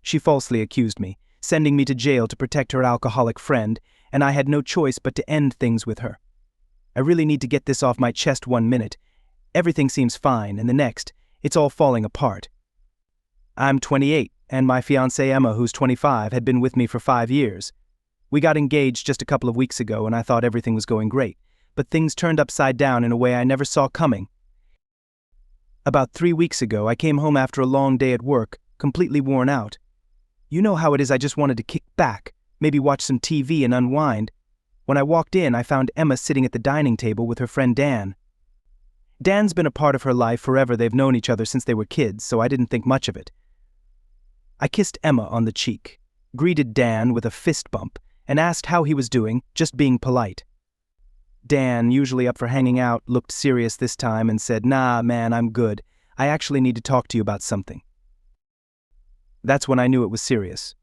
She falsely accused me, sending me to jail to protect her alcoholic friend, and I had no choice but to end things with her. I really need to get this off my chest 1 minute. Everything seems fine, and the next, it's all falling apart. I'm 28, and my fiancée Emma, who's 25, had been with me for 5 years. We got engaged just a couple of weeks ago, and I thought everything was going great, but things turned upside down in a way I never saw coming. About 3 weeks ago, I came home after a long day at work, completely worn out. You know how it is, I just wanted to kick back, maybe watch some TV and unwind. When I walked in, I found Emma sitting at the dining table with her friend Dan. Dan's been a part of her life forever. They've known each other since they were kids, so I didn't think much of it. I kissed Emma on the cheek, greeted Dan with a fist bump, and asked how he was doing, just being polite. Dan, usually up for hanging out, looked serious this time and said, "Nah, man, I'm good. I actually need to talk to you about something." That's when I knew it was serious.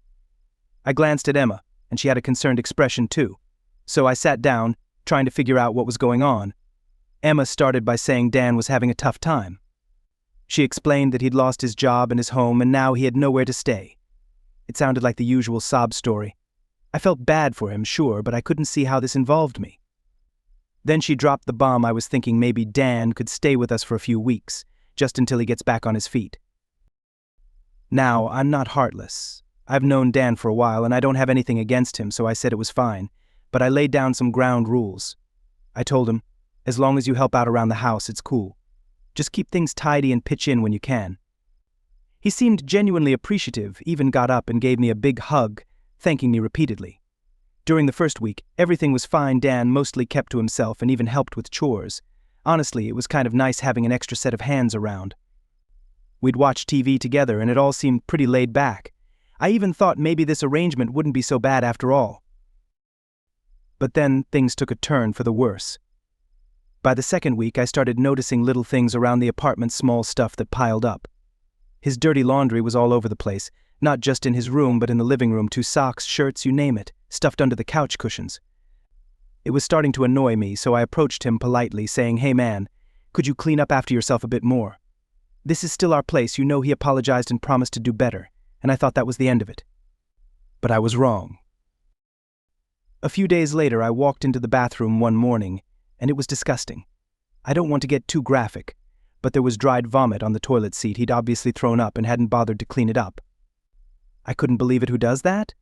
I glanced at Emma, and she had a concerned expression too. So I sat down, trying to figure out what was going on. Emma started by saying Dan was having a tough time. She explained that he'd lost his job and his home, and now he had nowhere to stay. It sounded like the usual sob story. I felt bad for him, sure, but I couldn't see how this involved me. Then she dropped the bomb. I was thinking maybe Dan could stay with us for a few weeks, just until he gets back on his feet. Now, I'm not heartless. I've known Dan for a while, and I don't have anything against him, so I said it was fine, but I laid down some ground rules. I told him, as long as you help out around the house, it's cool. Just keep things tidy and pitch in when you can. He seemed genuinely appreciative, even got up and gave me a big hug, thanking me repeatedly. During the first week, everything was fine. Dan mostly kept to himself and even helped with chores. Honestly, it was kind of nice having an extra set of hands around. We'd watch TV together, and it all seemed pretty laid back. I even thought maybe this arrangement wouldn't be so bad after all. But then things took a turn for the worse. By the second week, I started noticing little things around the apartment, small stuff that piled up. His dirty laundry was all over the place, not just in his room but in the living room, 2 socks, shirts, you name it, stuffed under the couch cushions. It was starting to annoy me, so I approached him politely, saying, "Hey man, could you clean up after yourself a bit more? This is still our place." You know, he apologized and promised to do better, and I thought that was the end of it. But I was wrong. A few days later, I walked into the bathroom one morning, and it was disgusting. I don't want to get too graphic, but there was dried vomit on the toilet seat. He'd obviously thrown up and hadn't bothered to clean it up. I couldn't believe it. Who does that?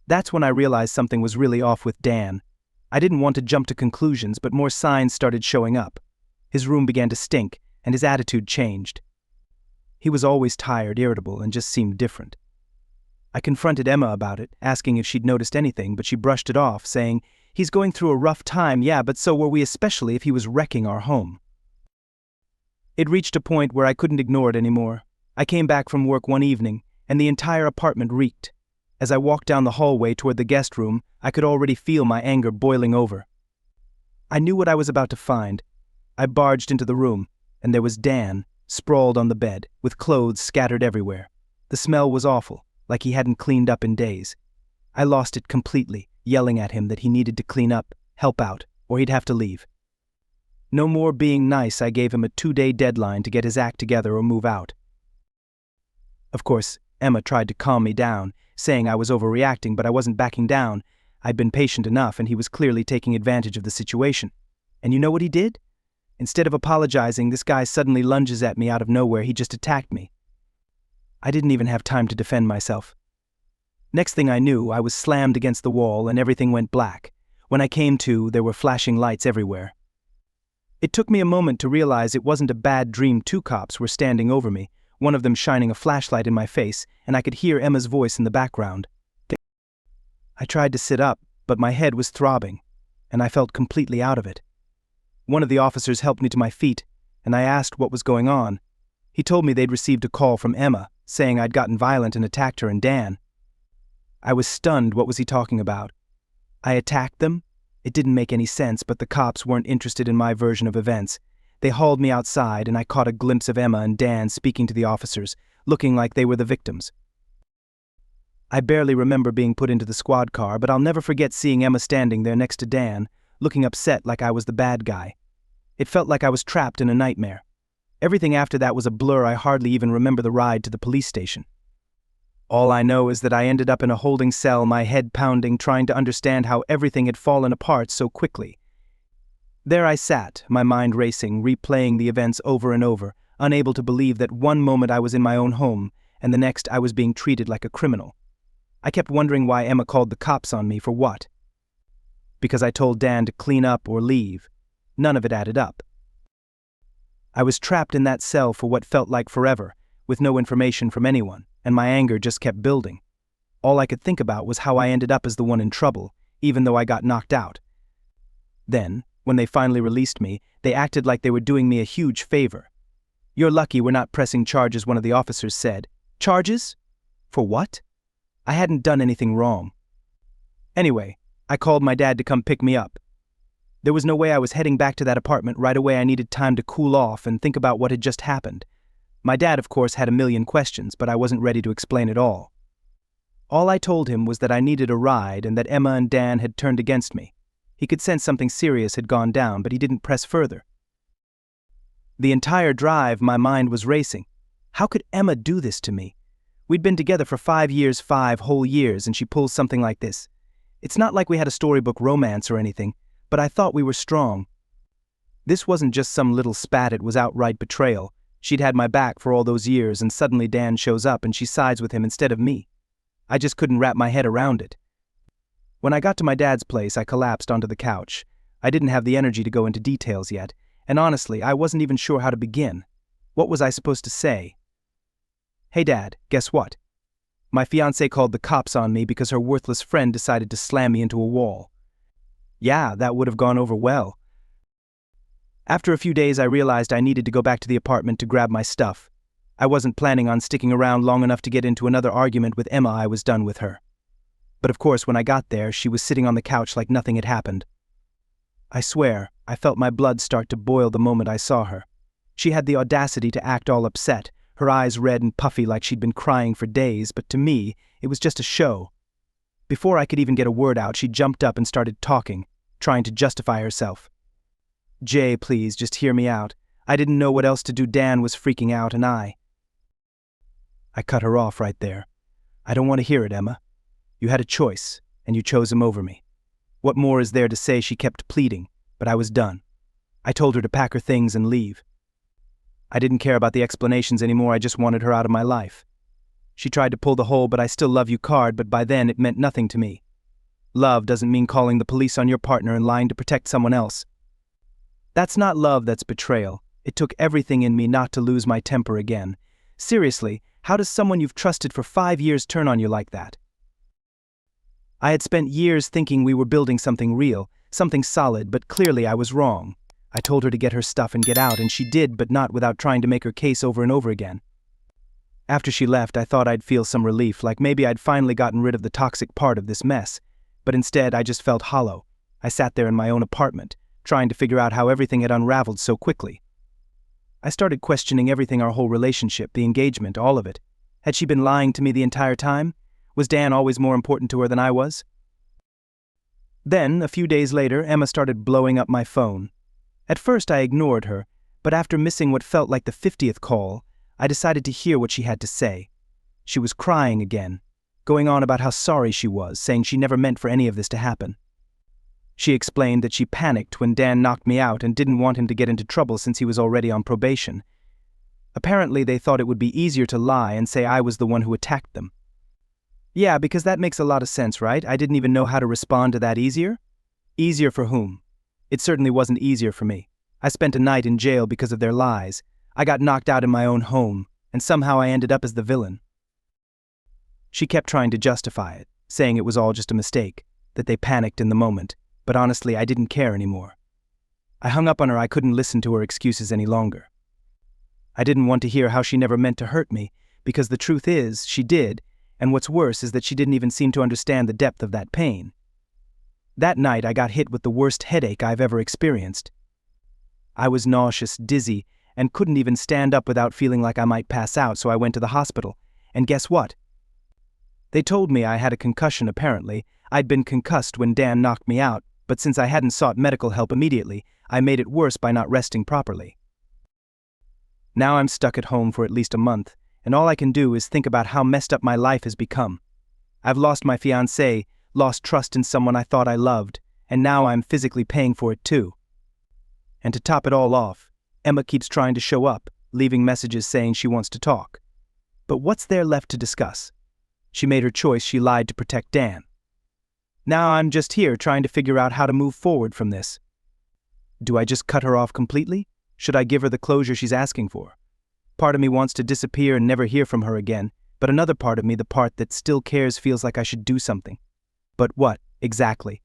That's when I realized something was really off with Dan. I didn't want to jump to conclusions, but more signs started showing up. His room began to stink, and his attitude changed. He was always tired, irritable, and just seemed different. I confronted Emma about it, asking if she'd noticed anything, but she brushed it off, saying, "He's going through a rough time, yeah, but so were we, especially if he was wrecking our home." It reached a point where I couldn't ignore it anymore. I came back from work one evening, and the entire apartment reeked. As I walked down the hallway toward the guest room, I could already feel my anger boiling over. I knew what I was about to find. I barged into the room, and there was Dan, sprawled on the bed, with clothes scattered everywhere. The smell was awful, like he hadn't cleaned up in days. I lost it completely, yelling at him that he needed to clean up, help out, or he'd have to leave. No more being nice. I gave him a 2-day deadline to get his act together or move out. Of course, Emma tried to calm me down, saying I was overreacting, but I wasn't backing down. I'd been patient enough, and he was clearly taking advantage of the situation. And you know what he did? Instead of apologizing, this guy suddenly lunges at me out of nowhere. He just attacked me. I didn't even have time to defend myself. Next thing I knew, I was slammed against the wall and everything went black. When I came to, there were flashing lights everywhere. It took me a moment to realize it wasn't a bad dream. 2 cops were standing over me, one of them shining a flashlight in my face, and I could hear Emma's voice in the background. I tried to sit up, but my head was throbbing, and I felt completely out of it. One of the officers helped me to my feet, and I asked what was going on. He told me they'd received a call from Emma, saying I'd gotten violent and attacked her and Dan. I was stunned. What was he talking about? I attacked them? It didn't make any sense, but the cops weren't interested in my version of events. They hauled me outside, and I caught a glimpse of Emma and Dan speaking to the officers, looking like they were the victims. I barely remember being put into the squad car, but I'll never forget seeing Emma standing there next to Dan, looking upset like I was the bad guy. It felt like I was trapped in a nightmare. Everything after that was a blur. I hardly even remember the ride to the police station. All I know is that I ended up in a holding cell, my head pounding, trying to understand how everything had fallen apart so quickly. There I sat, my mind racing, replaying the events over and over, unable to believe that one moment I was in my own home, and the next I was being treated like a criminal. I kept wondering why Emma called the cops on me for what. Because I told Dan to clean up or leave. None of it added up. I was trapped in that cell for what felt like forever, with no information from anyone, and my anger just kept building. All I could think about was how I ended up as the one in trouble, even though I got knocked out. Then, when they finally released me, they acted like they were doing me a huge favor. "You're lucky we're not pressing charges," one of the officers said. Charges? For what? I hadn't done anything wrong. Anyway, I called my dad to come pick me up. There was no way I was heading back to that apartment right away. I needed time to cool off and think about what had just happened. My dad, of course, had a million questions, but I wasn't ready to explain it all. All I told him was that I needed a ride and that Emma and Dan had turned against me. He could sense something serious had gone down, but he didn't press further. The entire drive, my mind was racing. How could Emma do this to me? We'd been together for 5 years, 5 whole years, and she pulls something like this. It's not like we had a storybook romance or anything, but I thought we were strong. This wasn't just some little spat, it was outright betrayal. She'd had my back for all those years, and suddenly Dan shows up and she sides with him instead of me. I just couldn't wrap my head around it. When I got to my dad's place, I collapsed onto the couch. I didn't have the energy to go into details yet, and honestly, I wasn't even sure how to begin. What was I supposed to say? "Hey Dad, guess what? My fiancée called the cops on me because her worthless friend decided to slam me into a wall." Yeah, that would have gone over well. After a few days, I realized I needed to go back to the apartment to grab my stuff. I wasn't planning on sticking around long enough to get into another argument with Emma. I was done with her. But of course, when I got there, she was sitting on the couch like nothing had happened. I swear, I felt my blood start to boil the moment I saw her. She had the audacity to act all upset, her eyes red and puffy like she'd been crying for days, but to me, it was just a show. Before I could even get a word out, she jumped up and started talking, trying to justify herself. "Jay, please, just hear me out. I didn't know what else to do. Dan was freaking out and I cut her off right there. "I don't want to hear it, Emma. You had a choice, and you chose him over me. What more is there to say?" She kept pleading, but I was done. I told her to pack her things and leave. I didn't care about the explanations anymore. I just wanted her out of my life. She tried to pull the whole "but I still love you" card, but by then it meant nothing to me. Love doesn't mean calling the police on your partner and lying to protect someone else. That's not love, that's betrayal. It took everything in me not to lose my temper again. Seriously, how does someone you've trusted for 5 years turn on you like that? I had spent years thinking we were building something real, something solid, but clearly I was wrong. I told her to get her stuff and get out, and she did, but not without trying to make her case over and over again. After she left, I thought I'd feel some relief, like maybe I'd finally gotten rid of the toxic part of this mess. But instead, I just felt hollow. I sat there in my own apartment, trying to figure out how everything had unraveled so quickly. I started questioning everything, our whole relationship, the engagement, all of it. Had she been lying to me the entire time? Was Dan always more important to her than I was? Then, a few days later, Emma started blowing up my phone. At first I ignored her, but after missing what felt like the 50th call, I decided to hear what she had to say. She was crying again, going on about how sorry she was, saying she never meant for any of this to happen. She explained that she panicked when Dan knocked me out and didn't want him to get into trouble since he was already on probation. Apparently they thought it would be easier to lie and say I was the one who attacked them. Yeah, because that makes a lot of sense, right? I didn't even know how to respond to that. Easier? Easier for whom? It certainly wasn't easier for me. I spent a night in jail because of their lies. I got knocked out in my own home, and somehow I ended up as the villain. She kept trying to justify it, saying it was all just a mistake, that they panicked in the moment, but honestly I didn't care anymore. I hung up on her. I couldn't listen to her excuses any longer. I didn't want to hear how she never meant to hurt me, because the truth is, she did, and what's worse is that she didn't even seem to understand the depth of that pain. That night I got hit with the worst headache I've ever experienced. I was nauseous, dizzy, and couldn't even stand up without feeling like I might pass out, so I went to the hospital. And guess what? They told me I had a concussion. Apparently, I'd been concussed when Dan knocked me out, but since I hadn't sought medical help immediately, I made it worse by not resting properly. Now I'm stuck at home for at least a month, and all I can do is think about how messed up my life has become. I've lost my fiancée, lost trust in someone I thought I loved, and now I'm physically paying for it too. And to top it all off, Emma keeps trying to show up, leaving messages saying she wants to talk. But what's there left to discuss? She made her choice, she lied to protect Dan. Now I'm just here trying to figure out how to move forward from this. Do I just cut her off completely? Should I give her the closure she's asking for? Part of me wants to disappear and never hear from her again, but another part of me, the part that still cares, feels like I should do something. But what, exactly?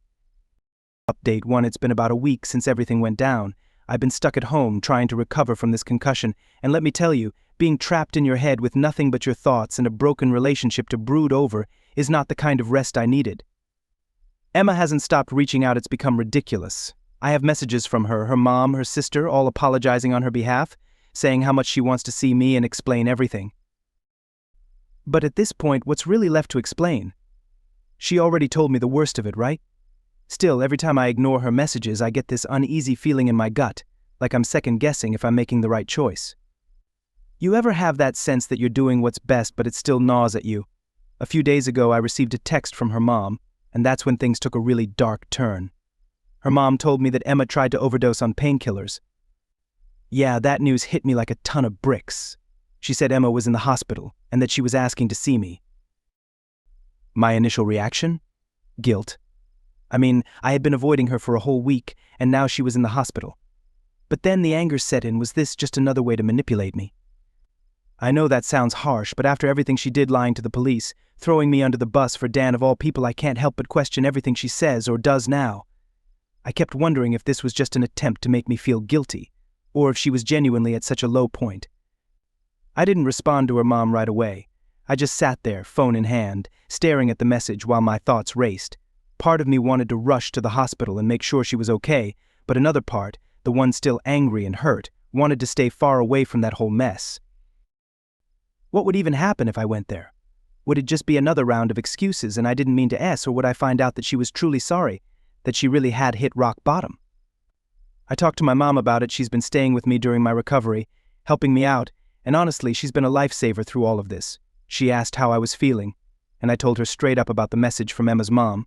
Update 1. It's been about a week since everything went down. I've been stuck at home trying to recover from this concussion, and let me tell you, being trapped in your head with nothing but your thoughts and a broken relationship to brood over is not the kind of rest I needed. Emma hasn't stopped reaching out. It's become ridiculous. I have messages from her, her mom, her sister, all apologizing on her behalf, saying how much she wants to see me and explain everything. But at this point, what's really left to explain? She already told me the worst of it, right? Still, every time I ignore her messages, I get this uneasy feeling in my gut, like I'm second-guessing if I'm making the right choice. You ever have that sense that you're doing what's best, but it still gnaws at you? A few days ago, I received a text from her mom, and that's when things took a really dark turn. Her mom told me that Emma tried to overdose on painkillers. Yeah, that news hit me like a ton of bricks. She said Emma was in the hospital, and that she was asking to see me. My initial reaction? Guilt. I mean, I had been avoiding her for a whole week, and now she was in the hospital. But then the anger set in. Was this just another way to manipulate me? I know that sounds harsh, but after everything she did, lying to the police, throwing me under the bus for Dan of all people, I can't help but question everything she says or does now. I kept wondering if this was just an attempt to make me feel guilty, or if she was genuinely at such a low point. I didn't respond to her mom right away. I just sat there, phone in hand, staring at the message while my thoughts raced. Part of me wanted to rush to the hospital and make sure she was okay, but another part, the one still angry and hurt, wanted to stay far away from that whole mess. What would even happen if I went there? Would it just be another round of excuses and I didn't mean to or would I find out that she was truly sorry, that she really had hit rock bottom? I talked to my mom about it. She's been staying with me during my recovery, helping me out, and honestly, she's been a lifesaver through all of this. She asked how I was feeling, and I told her straight up about the message from Emma's mom.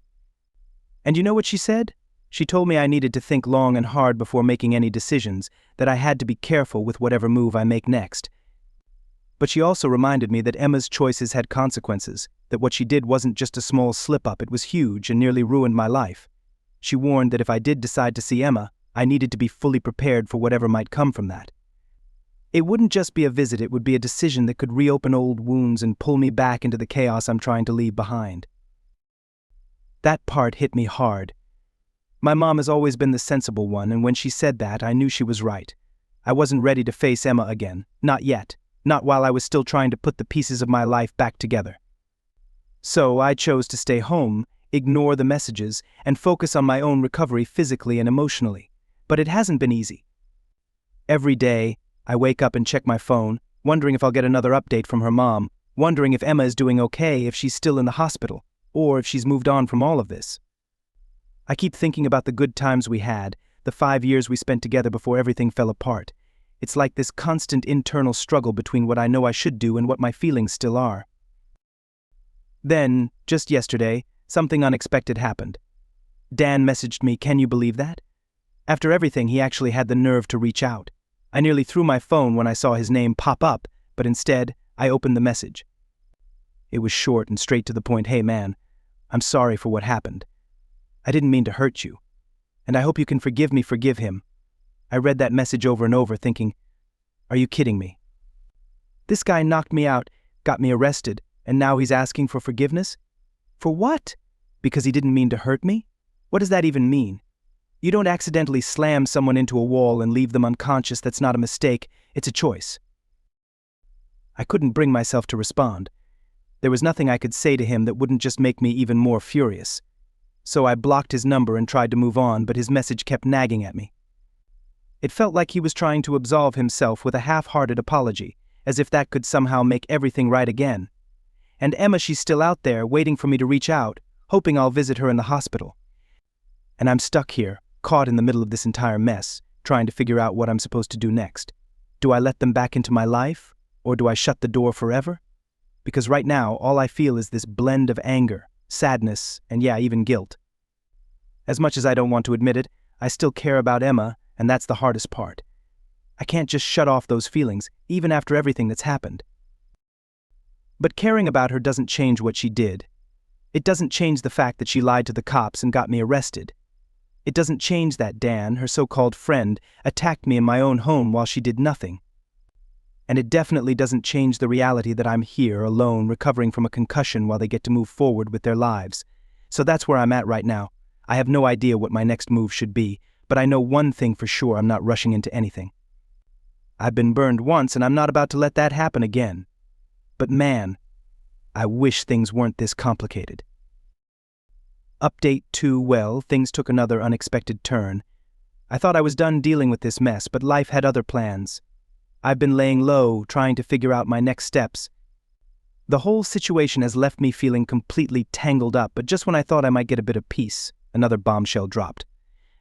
And you know what she said? She told me I needed to think long and hard before making any decisions, that I had to be careful with whatever move I make next. But she also reminded me that Emma's choices had consequences, that what she did wasn't just a small slip-up, it was huge and nearly ruined my life. She warned that if I did decide to see Emma, I needed to be fully prepared for whatever might come from that. It wouldn't just be a visit, it would be a decision that could reopen old wounds and pull me back into the chaos I'm trying to leave behind. That part hit me hard. My mom has always been the sensible one, and when she said that, I knew she was right. I wasn't ready to face Emma again, not yet, not while I was still trying to put the pieces of my life back together. So I chose to stay home, ignore the messages, and focus on my own recovery physically and emotionally. But it hasn't been easy. Every day, I wake up and check my phone, wondering if I'll get another update from her mom, wondering if Emma is doing okay, if she's still in the hospital, or if she's moved on from all of this. I keep thinking about the good times we had, the 5 years we spent together before everything fell apart. It's like this constant internal struggle between what I know I should do and what my feelings still are. Then, just yesterday, something unexpected happened. Dan messaged me, can you believe that? After everything, he actually had the nerve to reach out. I nearly threw my phone when I saw his name pop up, but instead, I opened the message. It was short and straight to the point. Hey man, I'm sorry for what happened. I didn't mean to hurt you, and I hope you can forgive me. Forgive him. I read that message over and over thinking, are you kidding me? This guy knocked me out, got me arrested, and now he's asking for forgiveness? For what? Because he didn't mean to hurt me? What does that even mean? You don't accidentally slam someone into a wall and leave them unconscious. That's not a mistake, it's a choice. I couldn't bring myself to respond. There was nothing I could say to him that wouldn't just make me even more furious. So I blocked his number and tried to move on, but his message kept nagging at me. It felt like he was trying to absolve himself with a half-hearted apology, as if that could somehow make everything right again. And Emma, she's still out there, waiting for me to reach out, hoping I'll visit her in the hospital. And I'm stuck here, caught in the middle of this entire mess, trying to figure out what I'm supposed to do next. Do I let them back into my life? Or do I shut the door forever? Because right now, all I feel is this blend of anger, sadness, and yeah, even guilt. As much as I don't want to admit it, I still care about Emma, and that's the hardest part. I can't just shut off those feelings, even after everything that's happened. But caring about her doesn't change what she did. It doesn't change the fact that she lied to the cops and got me arrested. It doesn't change that Dan, her so-called friend, attacked me in my own home while she did nothing. And it definitely doesn't change the reality that I'm here, alone, recovering from a concussion while they get to move forward with their lives. So that's where I'm at right now. I have no idea what my next move should be, but I know one thing for sure: I'm not rushing into anything. I've been burned once, and I'm not about to let that happen again. But man, I wish things weren't this complicated. Update 2. Well, things took another unexpected turn. I thought I was done dealing with this mess, but life had other plans. I've been laying low, trying to figure out my next steps. The whole situation has left me feeling completely tangled up, but just when I thought I might get a bit of peace, another bombshell dropped.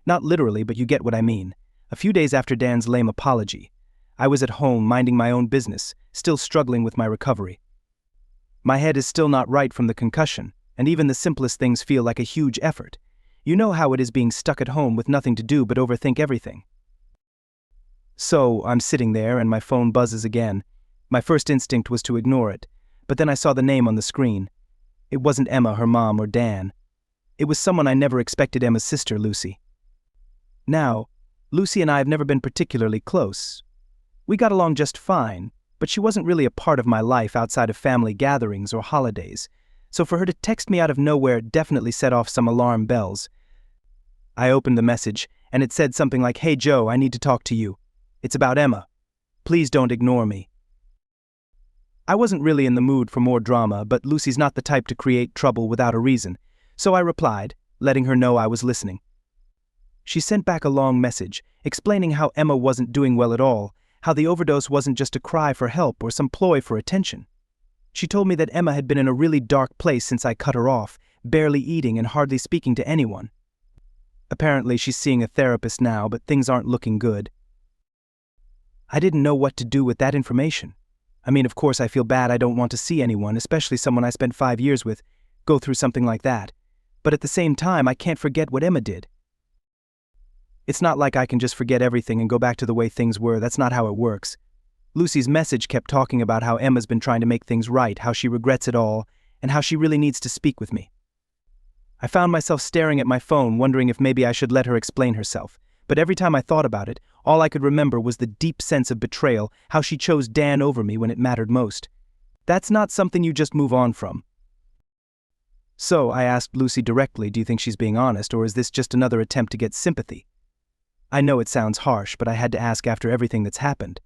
Not literally, but you get what I mean. A few days after Dan's lame apology, I was at home minding my own business, still struggling with my recovery. My head is still not right from the concussion, and even the simplest things feel like a huge effort. You know how it is being stuck at home with nothing to do but overthink everything. So, I'm sitting there and my phone buzzes again. My first instinct was to ignore it, but then I saw the name on the screen. It wasn't Emma, her mom, or Dan. It was someone I never expected: Emma's sister, Lucy. Now, Lucy and I have never been particularly close. We got along just fine, but she wasn't really a part of my life outside of family gatherings or holidays, so for her to text me out of nowhere definitely set off some alarm bells. I opened the message, and it said something like, "Hey Joe, I need to talk to you. It's about Emma. Please don't ignore me." I wasn't really in the mood for more drama, but Lucy's not the type to create trouble without a reason, so I replied, letting her know I was listening. She sent back a long message, explaining how Emma wasn't doing well at all, how the overdose wasn't just a cry for help or some ploy for attention. She told me that Emma had been in a really dark place since I cut her off, barely eating and hardly speaking to anyone. Apparently she's seeing a therapist now, but things aren't looking good. I didn't know what to do with that information. I mean, of course I feel bad. I don't want to see anyone, especially someone I spent 5 years with, go through something like that. But at the same time, I can't forget what Emma did. It's not like I can just forget everything and go back to the way things were. That's not how it works. Lucy's message kept talking about how Emma's been trying to make things right, how she regrets it all, and how she really needs to speak with me. I found myself staring at my phone, wondering if maybe I should let her explain herself. But every time I thought about it, all I could remember was the deep sense of betrayal, how she chose Dan over me when it mattered most. That's not something you just move on from. So I asked Lucy directly, do you think she's being honest, or is this just another attempt to get sympathy? I know it sounds harsh, but I had to ask after everything that's happened.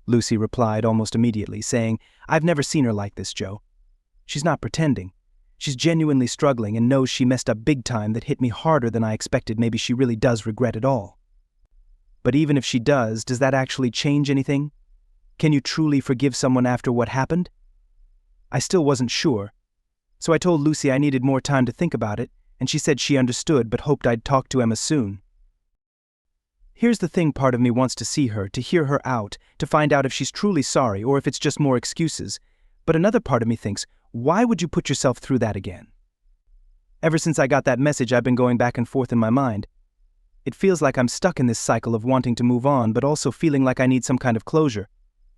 Lucy replied almost immediately, saying, "I've never seen her like this, Joe. She's not pretending. She's genuinely struggling and knows she messed up big time that hit me harder than I expected. Maybe she really does regret it all. But even if she does that actually change anything? Can you truly forgive someone after what happened?" I still wasn't sure, so I told Lucy I needed more time to think about it, and she said she understood but hoped I'd talk to Emma soon. Here's the thing: part of me wants to see her, to hear her out, to find out if she's truly sorry or if it's just more excuses. But another part of me thinks, why would you put yourself through that again? Ever since I got that message, I've been going back and forth in my mind. It feels like I'm stuck in this cycle of wanting to move on, but also feeling like I need some kind of closure.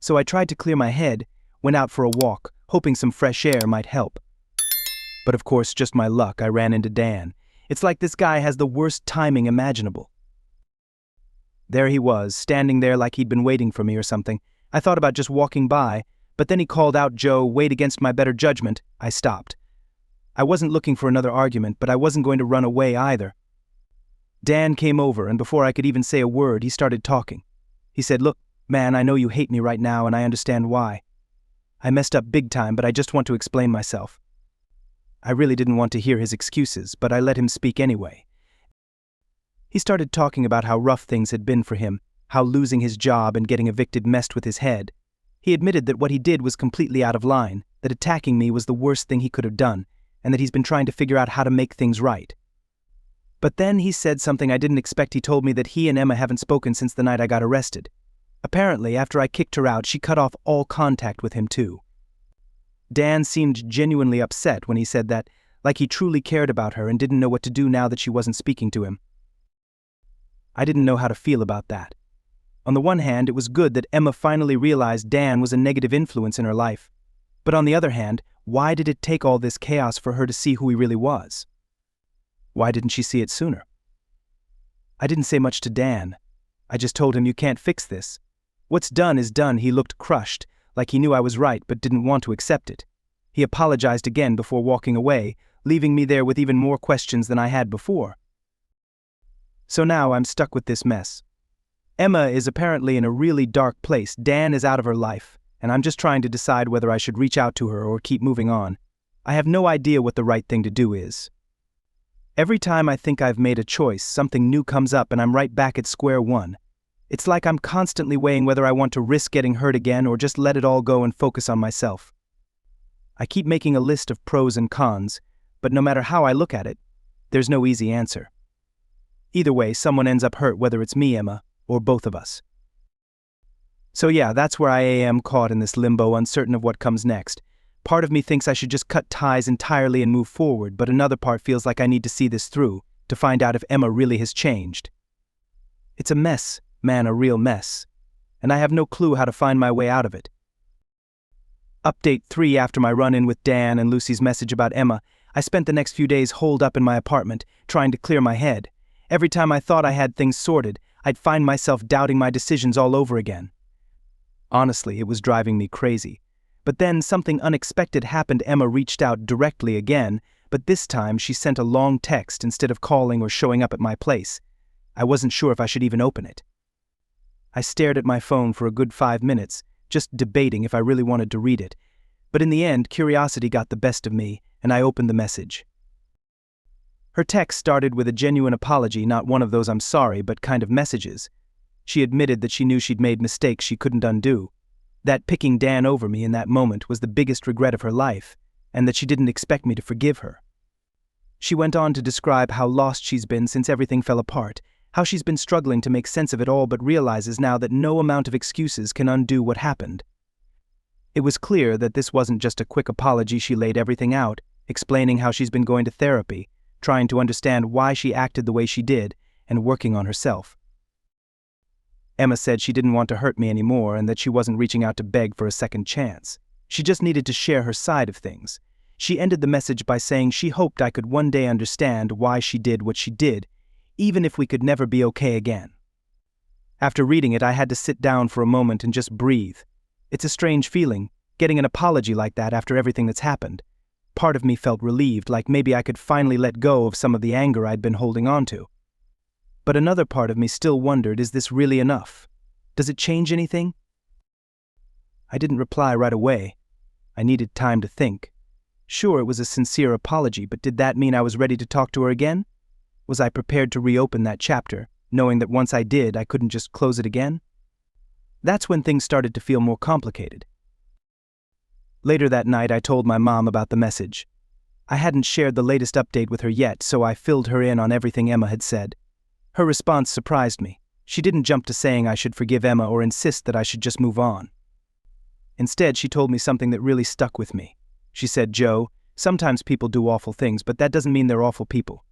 So I tried to clear my head, went out for a walk, hoping some fresh air might help. But of course, just my luck, I ran into Dan. It's like this guy has the worst timing imaginable. There he was, standing there like he'd been waiting for me or something. I thought about just walking by, but then he called out, "Joe, wait," against my better judgment. I stopped. I wasn't looking for another argument, but I wasn't going to run away either. Dan came over, and before I could even say a word, he started talking. He said, "Look, man, I know you hate me right now, and I understand why. I messed up big time, but I just want to explain myself." I really didn't want to hear his excuses, but I let him speak anyway. He started talking about how rough things had been for him, how losing his job and getting evicted messed with his head. He admitted that what he did was completely out of line, that attacking me was the worst thing he could have done, and that he's been trying to figure out how to make things right. But then he said something I didn't expect. He told me that he and Emma haven't spoken since the night I got arrested. Apparently, after I kicked her out, she cut off all contact with him too. Dan seemed genuinely upset when he said that, like he truly cared about her and didn't know what to do now that she wasn't speaking to him. I didn't know how to feel about that. On the one hand, it was good that Emma finally realized Dan was a negative influence in her life. But on the other hand, why did it take all this chaos for her to see who he really was? Why didn't she see it sooner? I didn't say much to Dan. I just told him, "You can't fix this. What's done is done." He looked crushed, like he knew I was right but didn't want to accept it. He apologized again before walking away, leaving me there with even more questions than I had before. So now I'm stuck with this mess. Emma is apparently in a really dark place. Dan is out of her life, and I'm just trying to decide whether I should reach out to her or keep moving on. I have no idea what the right thing to do is. Every time I think I've made a choice, something new comes up and I'm right back at square one. It's like I'm constantly weighing whether I want to risk getting hurt again or just let it all go and focus on myself. I keep making a list of pros and cons, but no matter how I look at it, there's no easy answer. Either way, someone ends up hurt, whether it's me, Emma, or both of us. So yeah, that's where I am, caught in this limbo, uncertain of what comes next. Part of me thinks I should just cut ties entirely and move forward, but another part feels like I need to see this through, to find out if Emma really has changed. It's a mess, man, a real mess. And I have no clue how to find my way out of it. Update 3: after my run-in with Dan and Lucy's message about Emma, I spent the next few days holed up in my apartment, trying to clear my head. Every time I thought I had things sorted, I'd find myself doubting my decisions all over again. Honestly, it was driving me crazy. But then something unexpected happened. Emma reached out directly again, but this time she sent a long text instead of calling or showing up at my place. I wasn't sure if I should even open it. I stared at my phone for a good 5 minutes, just debating if I really wanted to read it. But in the end, curiosity got the best of me, and I opened the message. Her text started with a genuine apology, not one of those "I'm sorry" but kind of messages. She admitted that she knew she'd made mistakes she couldn't undo. That picking Dan over me in that moment was the biggest regret of her life, and that she didn't expect me to forgive her. She went on to describe how lost she's been since everything fell apart, how she's been struggling to make sense of it all but realizes now that no amount of excuses can undo what happened. It was clear that this wasn't just a quick apology. She laid everything out, explaining how she's been going to therapy, trying to understand why she acted the way she did, and working on herself. Emma said she didn't want to hurt me anymore and that she wasn't reaching out to beg for a second chance. She just needed to share her side of things. She ended the message by saying she hoped I could one day understand why she did what she did, even if we could never be okay again. After reading it, I had to sit down for a moment and just breathe. It's a strange feeling, getting an apology like that after everything that's happened. Part of me felt relieved, like maybe I could finally let go of some of the anger I'd been holding on to. But another part of me still wondered, is this really enough? Does it change anything? I didn't reply right away. I needed time to think. Sure, it was a sincere apology, but did that mean I was ready to talk to her again? Was I prepared to reopen that chapter, knowing that once I did, I couldn't just close it again? That's when things started to feel more complicated. Later that night, I told my mom about the message. I hadn't shared the latest update with her yet, so I filled her in on everything Emma had said. Her response surprised me. She didn't jump to saying I should forgive Emma or insist that I should just move on. Instead, she told me something that really stuck with me. She said, "Joe, sometimes people do awful things, but that doesn't mean they're awful people.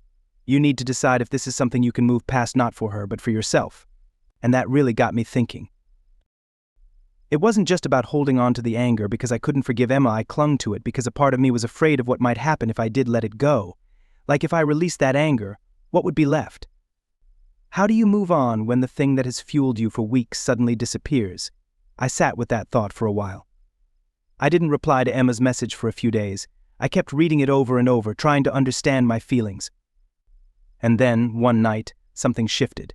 You need to decide if this is something you can move past, not for her, but for yourself." And that really got me thinking. It wasn't just about holding on to the anger because I couldn't forgive Emma. I clung to it because a part of me was afraid of what might happen if I did let it go. Like, if I released that anger, what would be left? How do you move on when the thing that has fueled you for weeks suddenly disappears? I sat with that thought for a while. I didn't reply to Emma's message for a few days. I kept reading it over and over, trying to understand my feelings. And then, one night, something shifted.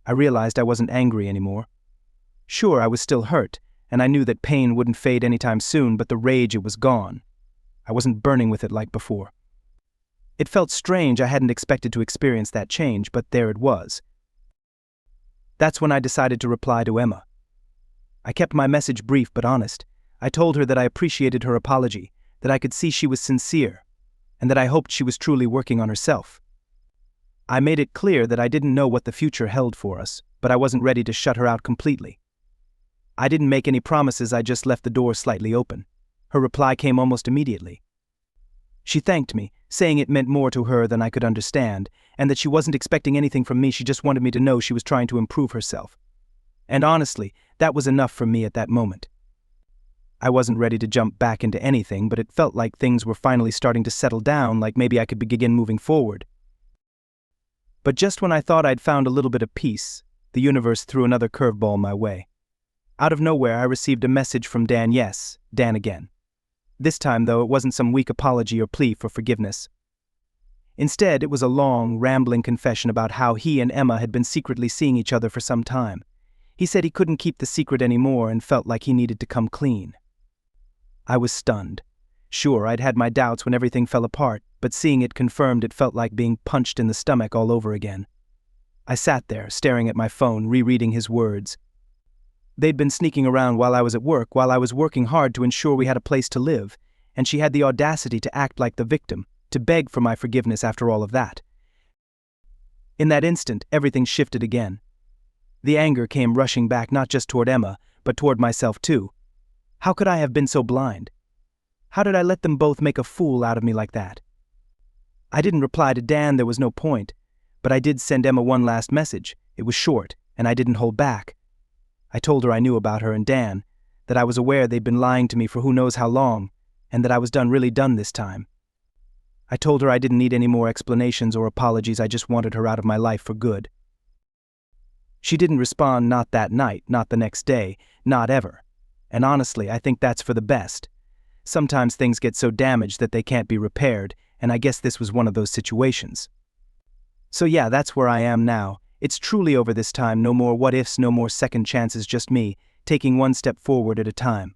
I realized I wasn't angry anymore. Sure, I was still hurt, and I knew that pain wouldn't fade anytime soon, but the rage, it was gone. I wasn't burning with it like before. It felt strange. I hadn't expected to experience that change, but there it was. That's when I decided to reply to Emma. I kept my message brief but honest. I told her that I appreciated her apology, that I could see she was sincere, and that I hoped she was truly working on herself. I made it clear that I didn't know what the future held for us, but I wasn't ready to shut her out completely. I didn't make any promises, I just left the door slightly open. Her reply came almost immediately. She thanked me, saying it meant more to her than I could understand, and that she wasn't expecting anything from me, she just wanted me to know she was trying to improve herself. And honestly, that was enough for me at that moment. I wasn't ready to jump back into anything, but it felt like things were finally starting to settle down, like maybe I could begin moving forward. But just when I thought I'd found a little bit of peace, the universe threw another curveball my way. Out of nowhere, I received a message from Dan. Yes, Dan again. This time, though, it wasn't some weak apology or plea for forgiveness. Instead, it was a long, rambling confession about how he and Emma had been secretly seeing each other for some time. He said he couldn't keep the secret anymore and felt like he needed to come clean. I was stunned. Sure, I'd had my doubts when everything fell apart, but seeing it confirmed, it felt like being punched in the stomach all over again. I sat there, staring at my phone, rereading his words. They'd been sneaking around while I was at work, while I was working hard to ensure we had a place to live, and she had the audacity to act like the victim, to beg for my forgiveness after all of that. In that instant, everything shifted again. The anger came rushing back, not just toward Emma, but toward myself too. How could I have been so blind? How did I let them both make a fool out of me like that? I didn't reply to Dan, there was no point, but I did send Emma one last message. It was short, and I didn't hold back. I told her I knew about her and Dan, that I was aware they'd been lying to me for who knows how long, and that I was really done this time. I told her I didn't need any more explanations or apologies, I just wanted her out of my life for good. She didn't respond, not that night, not the next day, not ever. And honestly, I think that's for the best. Sometimes things get so damaged that they can't be repaired, and I guess this was one of those situations. So yeah, that's where I am now. It's truly over this time, no more what-ifs, no more second chances, just me, taking one step forward at a time.